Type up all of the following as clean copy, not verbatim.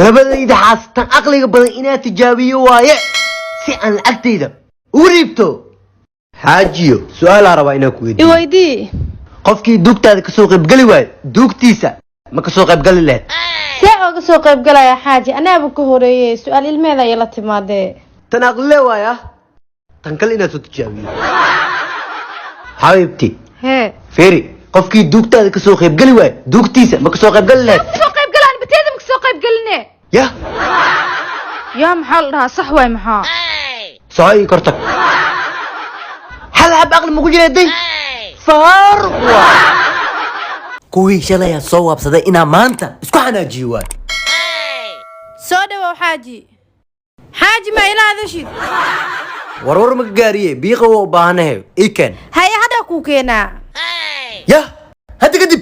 labadayda xaastan aqliga badan inaad tijaabiyo waaye si aan lacagtayda u riibto xaajiyo su'aal araba inaan ku weydiiyo iweydii qofkii duugtaada ka soo qayb gali waay duugtiisa ma ka soo qayb gali lahayd see ooga soo qayb galaya xaaji anaaba ka horeeyay su'aal ilmeeda ay la timaadee tan aqle waaya tan kale inaad soo tijaabiyo xabiibti hee firi qofkii duugtaada ka soo qayb gali waay duugtiisa ma ka soo qayb gali lahayd soo qayb galaan bateeda ma soo qayb galine ya yaa maxaa la dhahaa sax waay maxaa soo kortag hal hab aqli ma ku jiray farwa kuwii shalay soo waabsaday inaa maanta isku xanaajiyo waay soo dhawow xaaji xaaji ma ilaadashid warwar ma gaariye biiqa waa u baahanahay ikan haya hadda ku keenaa ya hadda kadib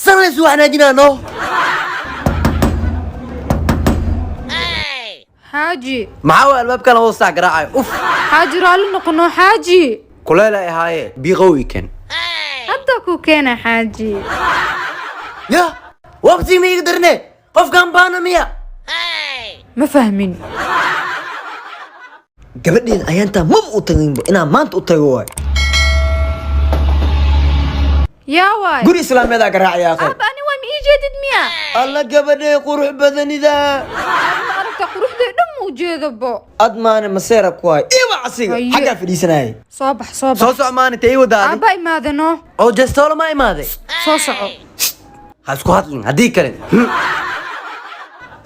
sana isu xanaajinaa no xaaji maxaa waa albaabkan oo saa garaacay uf xaaji raalli noqono xaaji kuleela ahaaye biiqa ikan hadda ku keena xaaji ya waqti ma iga darne qofkan baana miya ma fahmin gabadheeda ayaantaa maba u taginba inaa maanta u tago waay yaa waay guri islaameedaa garaacaya akhay aba ani waa ma ii jeedid miya alla gabadhee qurux badanida ma aragta quruxdee dhan ma ujeedabo ad maane maseera ku hay iwa casiga Haye. xaggaa fadhiisanayay soo bax soo bax soo soc maanita ii wadaadi aba imaadano oo jestoolo ma imaaday soo soco ha isku hadlin haddii kale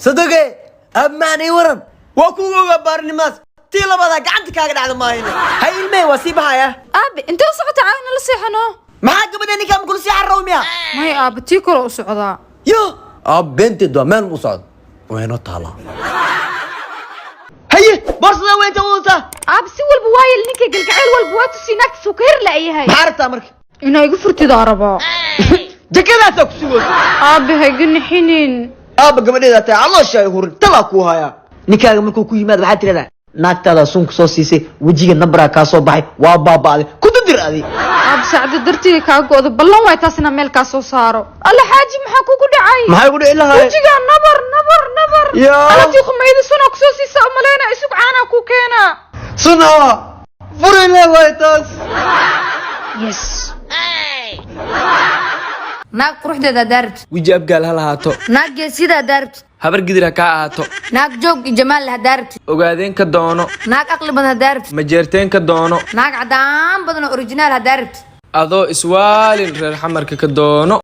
sadoge ab maanay waran waa kuga ogaa baarnimaas tii labadaa gacanta kaaga dhacda maahayna hay ilmey waa sii baxaya aabe intee u socota caagna la seexano maxaa gabadha ninkaa makula sii xarraw miya maya aabe tii kale u socdaa yo aab beenteed waa meel u socdo wayno taalaa haye boorsada weynta wadataa aabe si walba waayel ninka galgacayl walba waa tusii naagta suu ka hir la'yahay maxaa rabtaa marka inaa igu furtidaa rabaa jakadaasaa ku sugoosa aabe hayga nixinin aabba gabadheeda tahay caloosha ay hurin talaa kuu hayaa ninkaaga markuu ku yimaad waxaad tiradaa naagtaada sunka soo siisay wejiga nabraa kaa soo baxay waa baaba'day ku dadir adi aabe saacada dartiga kaa go'da ballan waay taasina meel kaa soo saaro alla xaaji maxaa kugu dhacay maxay ku dhici lahaay wejigaa nabar yaa alatii khumayda sunaa kusoo siisaa umaleyna isug caanaa ku keenaa suna furi le waay taas yes naag quruxdeeda daarabti weji abgaal ha lahaato naag geesidaa daarabti habar gidir ha kaa ahaato naag joog iyo jamaal ha daarabti ogaadeen ka doono naag aqli badan ha daarabti majeerteen ka doono naag cadaan badan oo originaal ha daarabti adoo iswaalin reer xamarka ka doono